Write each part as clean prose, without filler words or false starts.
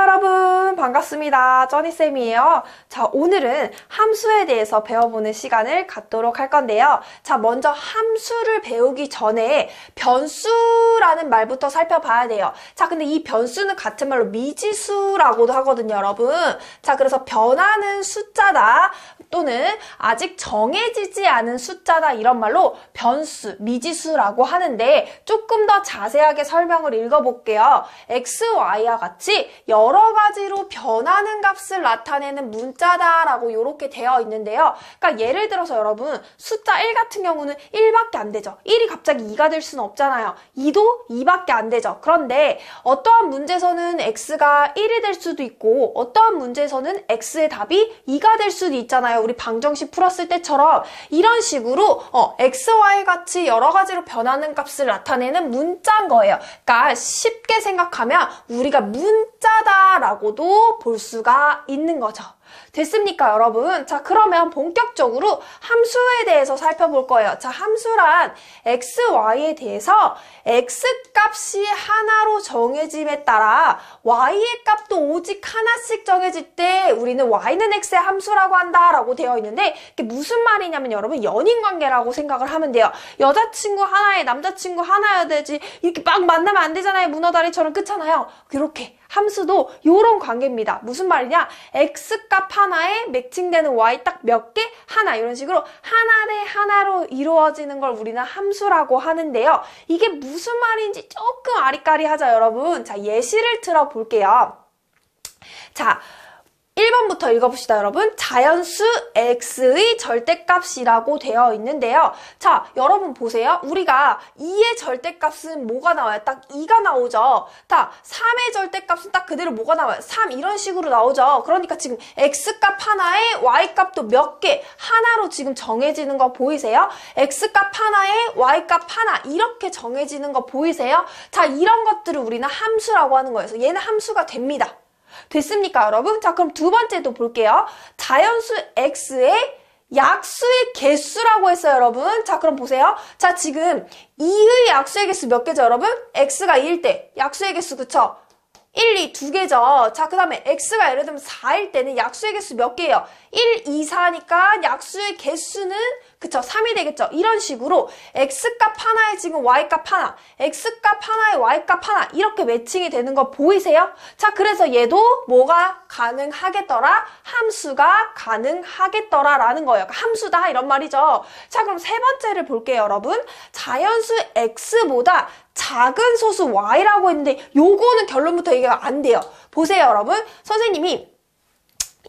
여러분 반갑습니다. 쩌니쌤이에요. 자, 오늘은 함수에 대해서 배워보는 시간을 갖도록 할 건데요. 자, 먼저 함수를 배우기 전에 변수라는 말부터 살펴봐야 돼요. 자, 근데 이 변수는 같은 말로 미지수라고도 하거든요, 여러분. 자, 그래서 변하는 숫자다 또는 아직 정해지지 않은 숫자다 이런 말로 변수, 미지수라고 하는데 조금 더 자세하게 설명을 읽어볼게요. x, y와 같이 여러 가지로 변하는 값을 나타내는 문자다라고 이렇게 되어 있는데요. 그러니까 예를 들어서 여러분 숫자 1 같은 경우는 1밖에 안 되죠. 1이 갑자기 2가 될 수는 없잖아요. 2도 2밖에 안 되죠. 그런데 어떠한 문제에서는 x가 1이 될 수도 있고 어떠한 문제에서는 x의 답이 2가 될 수도 있잖아요. 우리 방정식 풀었을 때처럼 이런 식으로 x, y 같이 여러 가지로 변하는 값을 나타내는 문자인 거예요. 그러니까 쉽게 생각하면 우리가 문자다라고도 볼 수가 있는 거죠. 됐습니까, 여러분? 자, 그러면 본격적으로 함수에 대해서 살펴볼 거예요. 자, 함수란 x, y에 대해서 x 값이 하나로 정해짐에 따라 y의 값도 오직 하나씩 정해질 때 우리는 y는 x의 함수라고 한다라고 되어 있는데 이게 무슨 말이냐면 여러분 연인관계라고 생각을 하면 돼요. 여자친구 하나에 남자친구 하나여야 되지 이렇게 막 만나면 안 되잖아요. 문어다리처럼 끝잖아요. 그렇게 함수도 이런 관계입니다. 무슨 말이냐? x값 하나에 매칭되는 y 딱 몇 개? 하나. 이런 식으로 하나 대 하나로 이루어지는 걸 우리는 함수라고 하는데요. 이게 무슨 말인지 조금 아리까리하죠, 여러분? 자, 예시를 들어볼게요. 자, 1번부터 읽어봅시다, 여러분. 자연수 x의 절대값이라고 되어 있는데요. 자, 여러분 보세요. 우리가 2의 절대값은 뭐가 나와요? 딱 2가 나오죠. 자, 3의 절대값은 딱 그대로 뭐가 나와요? 3 이런 식으로 나오죠. 그러니까 지금 x값 하나에 y값도 몇 개 하나로 지금 정해지는 거 보이세요? x값 하나에 y값 하나 이렇게 정해지는 거 보이세요? 자, 이런 것들을 우리는 함수라고 하는 거예요. 그래서 얘는 함수가 됩니다. 됐습니까, 여러분? 자, 그럼 두 번째도 볼게요. 자연수 x의 약수의 개수라고 했어요, 여러분. 자, 그럼 보세요. 자, 지금 2의 약수의 개수 몇 개죠, 여러분? x가 2일 때 약수의 개수 그쵸? 1, 2, 두 개죠. 자, 그 다음에 x가 예를 들면 4일 때는 약수의 개수 몇 개예요? 1, 2, 4니까 약수의 개수는 그쵸? 3이 되겠죠? 이런 식으로 x값 하나에 지금 y값 하나, x값 하나에 y값 하나 이렇게 매칭이 되는 거 보이세요? 자, 그래서 얘도 뭐가 가능하겠더라? 함수가 가능하겠더라 라는 거예요. 그러니까 함수다 이런 말이죠. 자, 그럼 세 번째를 볼게요, 여러분. 자연수 x보다 작은 소수 y라고 했는데 요거는 결론부터 얘기가 안 돼요. 보세요, 여러분. 선생님이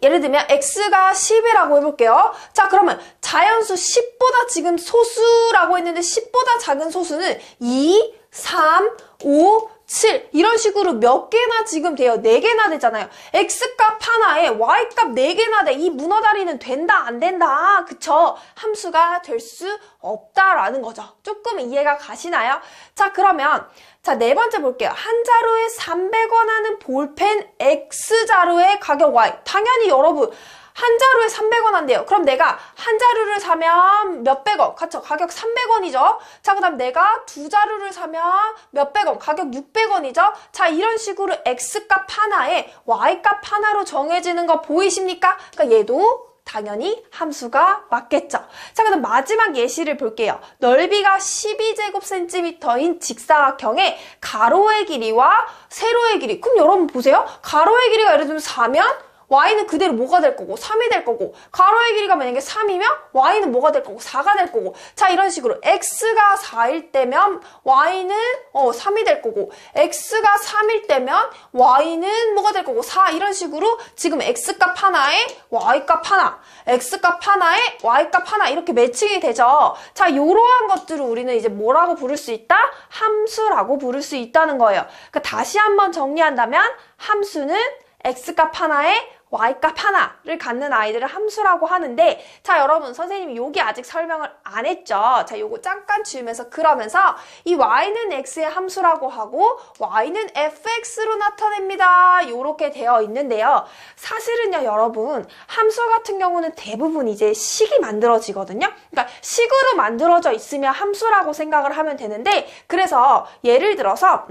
예를 들면 x가 10이라고 해볼게요. 자, 그러면 자연수 10보다 지금 소수라고 했는데 10보다 작은 소수는 2, 3, 5, 7 이런 식으로 몇 개나 지금 돼요? 4개나 되잖아요. x값 하나에 y값 4개나 돼. 이 문어다리는 된다 안 된다. 그쵸? 함수가 될 수 없다라는 거죠. 조금 이해가 가시나요? 자, 그러면 자, 네 번째 볼게요. 한 자루에 300원 하는 볼펜 X자루의 가격 Y. 당연히 여러분 한 자루에 300원 한대요. 그럼 내가 한 자루를 사면 몇백 원, 그쵸? 가격 300원이죠. 자, 그 다음 내가 두 자루를 사면 몇백 원, 가격 600원이죠. 자, 이런 식으로 X값 하나에 Y값 하나로 정해지는 거 보이십니까? 그러니까 얘도 당연히 함수가 맞겠죠. 자, 그럼 마지막 예시를 볼게요. 넓이가 12제곱cm인 직사각형의 가로의 길이와 세로의 길이. 그럼 여러분 보세요. 가로의 길이가 예를 들면 4면 y는 그대로 뭐가 될 거고 3이 될 거고 가로의 길이가 만약에 3이면 y는 뭐가 될 거고 4가 될 거고 자 이런 식으로 x가 4일 때면 y는 3이 될 거고 x가 3일 때면 y는 뭐가 될 거고 4 이런 식으로 지금 x값 하나에 y값 하나 x값 하나에 y값 하나 이렇게 매칭이 되죠. 자 이러한 것들을 우리는 이제 뭐라고 부를 수 있다? 함수라고 부를 수 있다는 거예요. 그러니까 다시 한번 정리한다면 함수는 x값 하나에 y값 하나를 갖는 아이들을 함수라고 하는데 자 여러분 선생님이 여기 아직 설명을 안 했죠. 자 요거 잠깐 지우면서 그러면서 이 y는 x의 함수라고 하고 y는 fx로 나타냅니다. 요렇게 되어 있는데요. 사실은요 여러분 함수 같은 경우는 대부분 이제 식이 만들어지거든요. 그러니까 식으로 만들어져 있으면 함수라고 생각을 하면 되는데 그래서 예를 들어서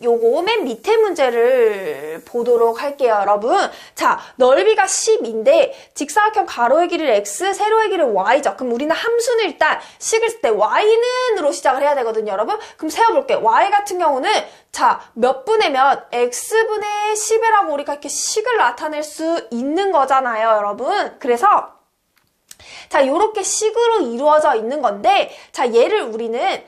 요거 맨 밑에 문제를 보도록 할게요, 여러분. 자, 넓이가 10인데 직사각형 가로의 길이를 x, 세로의 길이를 y죠. 그럼 우리는 함수는 일단 식을 쓸 때 y는으로 시작을 해야 되거든요, 여러분. 그럼 세워볼게요. y 같은 경우는 자, 몇 분의 몇? x분의 10이라고 우리가 이렇게 식을 나타낼 수 있는 거잖아요, 여러분. 그래서 자, 요렇게 식으로 이루어져 있는 건데 자, 얘를 우리는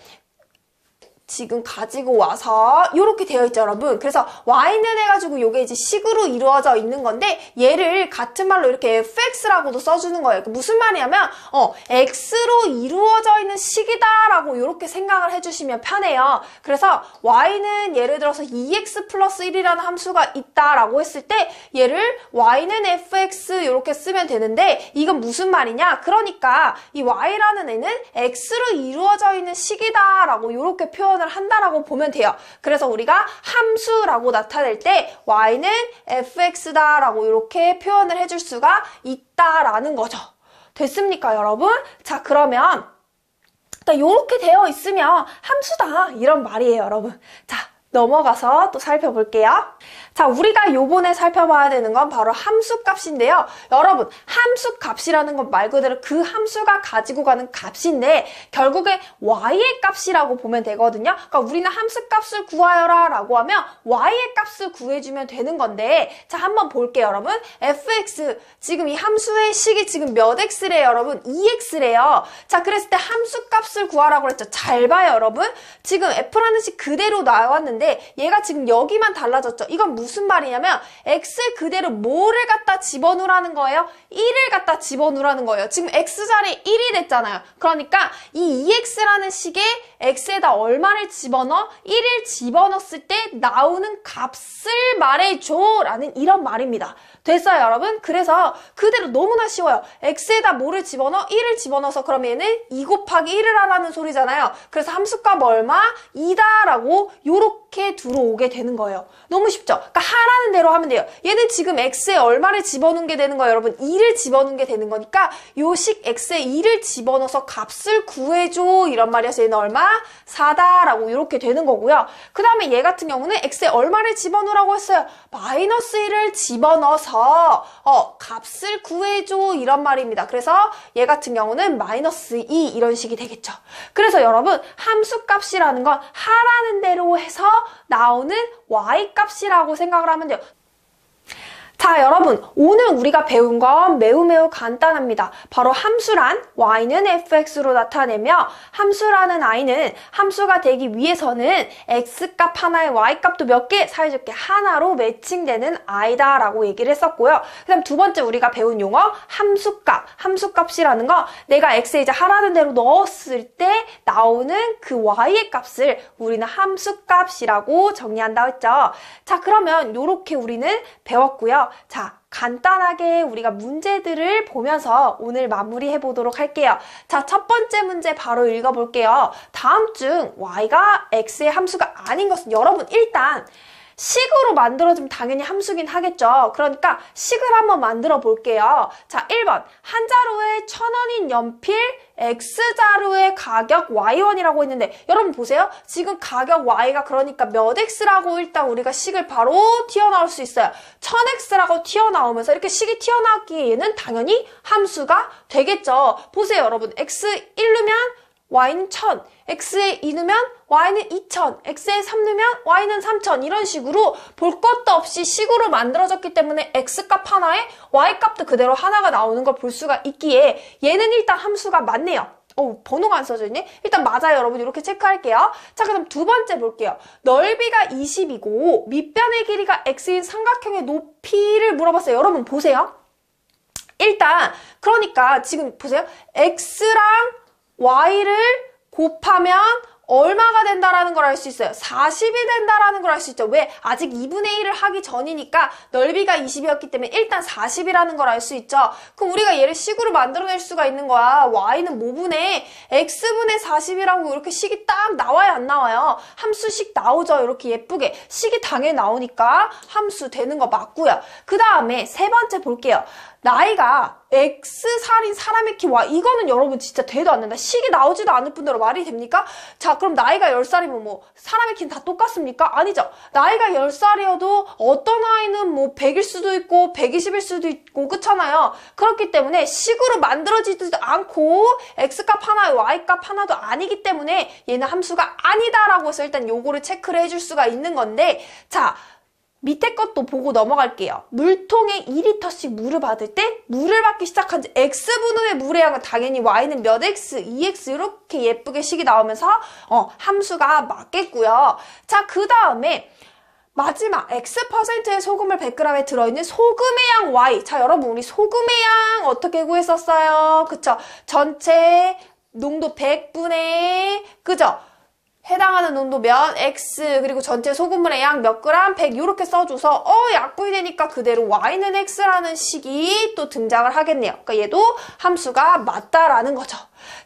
지금 가지고 와서 이렇게 되어 있죠, 여러분. 그래서 y는 해가지고 요게 이제 식으로 이루어져 있는 건데 얘를 같은 말로 이렇게 fx라고도 써주는 거예요. 무슨 말이냐면 x로 이루어져 있는 식이다라고 이렇게 생각을 해주시면 편해요. 그래서 y는 예를 들어서 2x 플러스 1이라는 함수가 있다라고 했을 때 얘를 y는 fx 이렇게 쓰면 되는데 이건 무슨 말이냐? 그러니까 이 y라는 애는 x로 이루어져 있는 식이다라고 이렇게 표현을 한다라고 보면 돼요. 그래서 우리가 함수라고 나타낼 때 y는 fx다라고 이렇게 표현을 해줄 수가 있다라는 거죠. 됐습니까, 여러분? 자, 그러면 이렇게 되어 있으면 함수다 이런 말이에요, 여러분. 자, 넘어가서 또 살펴볼게요. 자, 우리가 요번에 살펴봐야 되는 건 바로 함수값인데요. 여러분, 함수값이라는 건 말 그대로 그 함수가 가지고 가는 값인데 결국에 y의 값이라고 보면 되거든요. 그러니까 우리는 함수값을 구하여라 라고 하면 y의 값을 구해주면 되는 건데 자, 한번 볼게요, 여러분. fx, 지금 이 함수의 식이 지금 몇 x래요, 여러분? 2x래요. 자, 그랬을 때 함수값을 구하라고 했죠. 잘 봐요, 여러분. 지금 f라는 식 그대로 나왔는데 얘가 지금 여기만 달라졌죠. 이건 무슨 말이냐면 x 그대로 뭐를 갖다 집어넣으라는 거예요? 1을 갖다 집어넣으라는 거예요. 지금 x자리에 1이 됐잖아요. 그러니까 이 2x라는 식에 x에다 얼마를 집어넣어? 1을 집어넣었을 때 나오는 값을 말해줘 라는 이런 말입니다. 됐어요, 여러분? 그래서 그대로 너무나 쉬워요. x에다 뭐를 집어넣어? 1을 집어넣어서 그러면 얘는 2 곱하기 1을 하라는 소리잖아요. 그래서 함수값 얼마? 2다 라고 요렇게 들어오게 되는 거예요. 너무 쉽죠? 그러니까 하라는 대로 하면 돼요. 얘는 지금 x에 얼마를 집어넣은 게 되는 거예요, 여러분? 2를 집어넣은 게 되는 거니까 요 식 x에 2를 집어넣어서 값을 구해줘 이런 말이어서 얘는 얼마? 4다 라고 이렇게 되는 거고요. 그 다음에 얘 같은 경우는 x에 얼마를 집어넣으라고 했어요? 마이너스 1을 집어넣어서 값을 구해줘 이런 말입니다. 그래서 얘 같은 경우는 마이너스 2 이런 식이 되겠죠. 그래서 여러분 함수값이라는 건 하라는 대로 해서 나오는 y값이라고 생각을 하면 돼요. 자, 여러분, 오늘 우리가 배운 건 매우 간단합니다. 바로 함수란 y는 fx로 나타내며 함수라는 i는 함수가 되기 위해서는 x값 하나에 y값도 몇 개? 사이좋게 하나로 매칭되는 i다 라고 얘기를 했었고요. 그 다음 두 번째 우리가 배운 용어 함수값. 함수값이라는 건 내가 x에 이제 하라는 대로 넣었을 때 나오는 그 y의 값을 우리는 함수값이라고 정리한다고 했죠. 자, 그러면 요렇게 우리는 배웠고요. 자, 간단하게 우리가 문제들을 보면서 오늘 마무리해 보도록 할게요. 자, 첫 번째 문제 바로 읽어볼게요. 다음 중 y가 x의 함수가 아닌 것은 여러분 일단 식으로 만들어주면 당연히 함수긴 하겠죠. 그러니까 식을 한번 만들어 볼게요. 자, 1번 한 자루에 1,000원인 연필 X자루의 가격 Y1이라고 했는데 여러분 보세요. 지금 가격 Y가 그러니까 몇 X라고 일단 우리가 식을 바로 튀어나올 수 있어요. 1000X라고 튀어나오면서 이렇게 식이 튀어나왔기에 얘는 당연히 함수가 되겠죠. 보세요, 여러분. X 1 넣으면 y는 1000, x에 2 넣으면 y는 2000, x에 3 넣으면 y는 3000 이런 식으로 볼 것도 없이 식으로 만들어졌기 때문에 x값 하나에 y값도 그대로 하나가 나오는 걸 볼 수가 있기에 얘는 일단 함수가 맞네요. 번호가 안 써져 있네? 일단 맞아요, 여러분. 이렇게 체크할게요. 자, 그럼 두 번째 볼게요. 넓이가 20이고 밑변의 길이가 x인 삼각형의 높이를 물어봤어요. 여러분 보세요. 일단 그러니까 지금 보세요. x랑 y를 곱하면 얼마가 된다라는 걸 알 수 있어요. 40이 된다라는 걸 알 수 있죠. 왜? 아직 2분의 1을 하기 전이니까 넓이가 20이었기 때문에 일단 40이라는 걸 알 수 있죠. 그럼 우리가 얘를 식으로 만들어낼 수가 있는 거야. y는 뭐분의 x분의 40이라고 이렇게 식이 딱 나와요, 안 나와요? 함수식 나오죠. 이렇게 예쁘게. 식이 당연히 나오니까 함수 되는 거 맞고요. 그 다음에 세 번째 볼게요. 나이가 X살인 사람의 키 Y. 이거는 여러분 진짜 돼도 안 된다. 식이 나오지도 않을 뿐더러 말이 됩니까? 자, 그럼 나이가 10살이면 뭐 사람의 키는 다 똑같습니까? 아니죠. 나이가 10살이어도 어떤 아이는 뭐 100일 수도 있고 120일 수도 있고 그렇잖아요. 그렇기 때문에 식으로 만들어지지도 않고 X값 하나, Y값 하나도 아니기 때문에 얘는 함수가 아니다라고 해서 일단 요거를 체크를 해줄 수가 있는 건데, 자, 밑에 것도 보고 넘어갈게요. 물통에 2리터씩 물을 받을 때 물을 받기 시작한 지 X분의 물의 양은 당연히 Y는 몇 X, 2X 이렇게 예쁘게 식이 나오면서 함수가 맞겠고요. 자, 그 다음에 마지막 X%의 소금을 100g에 들어있는 소금의 양 Y. 자, 여러분 우리 소금의 양 어떻게 구했었어요? 그쵸? 전체 농도 100분의 그죠? 해당하는 농도면 X 그리고 전체 소금물의 양 몇 그램 100 이렇게 써줘서 약분이 되니까 그대로 Y는 X라는 식이 또 등장을 하겠네요. 그러니까 얘도 함수가 맞다라는 거죠.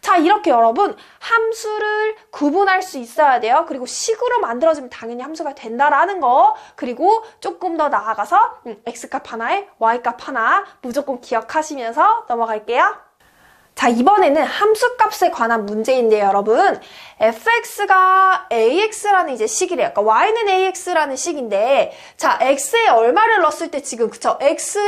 자, 이렇게 여러분 함수를 구분할 수 있어야 돼요. 그리고 식으로 만들어지면 당연히 함수가 된다라는 거. 그리고 조금 더 나아가서 X값 하나에 Y값 하나 무조건 기억하시면서 넘어갈게요. 자, 이번에는 함수값에 관한 문제인데요, 여러분. fx가 ax라는 이제 식이래요. 그러니까 y는 ax라는 식인데, 자, x에 얼마를 넣었을 때 지금, 그쵸? x에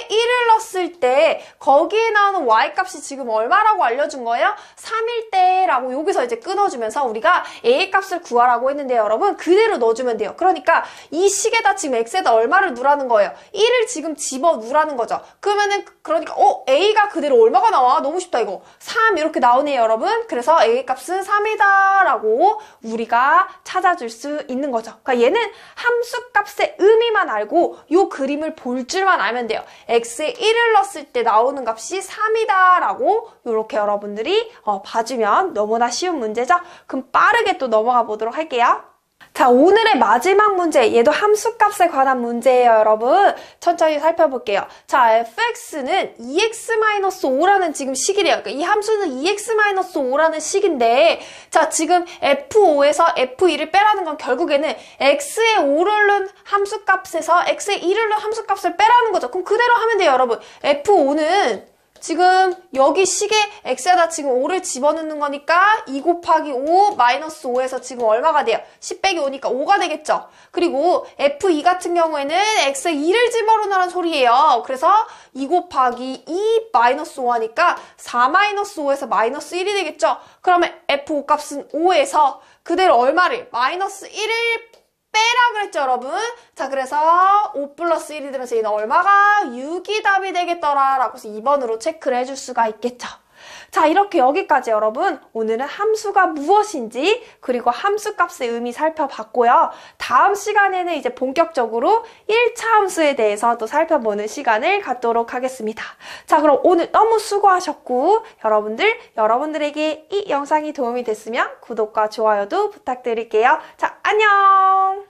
1을 넣었을 때, 거기에 나오는 y값이 지금 얼마라고 알려준 거예요? 3일 때라고 여기서 이제 끊어주면서 우리가 a값을 구하라고 했는데요, 여러분. 그대로 넣어주면 돼요. 그러니까 이 식에다 지금 x에다 얼마를 넣으라는 거예요? 1을 지금 집어 넣으라는 거죠. 그러면은, 그러니까, a가 그대로 얼마가 나와? 너무 쉽다, 이거. 3 이렇게 나오네요, 여러분. 그래서 a값은 3이다 라고 우리가 찾아줄 수 있는 거죠. 그러니까 얘는 함수값의 의미만 알고 이 그림을 볼 줄만 알면 돼요. x에 1을 넣었을 때 나오는 값이 3이다 라고 이렇게 여러분들이 봐주면 너무나 쉬운 문제죠. 그럼 빠르게 또 넘어가 보도록 할게요. 자, 오늘의 마지막 문제, 얘도 함수값에 관한 문제예요, 여러분. 천천히 살펴볼게요. 자, fx는 2x-5라는 지금 식이래요. 그러니까 이 함수는 2x-5라는 식인데, 자, 지금 f5에서 f2를 빼라는 건 결국에는 x에 5를 넣은 함수값에서 x에 1을 넣은 함수값을 빼라는 거죠. 그럼 그대로 하면 돼요, 여러분. f5는 지금 여기 식에 x에다 지금 5를 집어넣는 거니까 2 곱하기 5 마이너스 5에서 지금 얼마가 돼요? 10 빼기 5니까 5가 되겠죠? 그리고 f2 같은 경우에는 x에 2를 집어넣으라는 소리예요. 그래서 2 곱하기 2 마이너스 5 하니까 4 마이너스 5에서 마이너스 1이 되겠죠? 그러면 f5 값은 5에서 그대로 얼마를? 마이너스 1을 빼라 그랬죠, 여러분? 자, 그래서 5 플러스 1이 되면서 얘는 얼마가? 6이 답이 되겠더라 라고 해서 2번으로 체크를 해줄 수가 있겠죠. 자, 이렇게 여기까지 여러분 오늘은 함수가 무엇인지 그리고 함수값의 의미 살펴봤고요. 다음 시간에는 이제 본격적으로 1차 함수에 대해서 또 살펴보는 시간을 갖도록 하겠습니다. 자, 그럼 오늘 너무 수고하셨고 여러분들에게 이 영상이 도움이 됐으면 구독과 좋아요도 부탁드릴게요. 자, 안녕!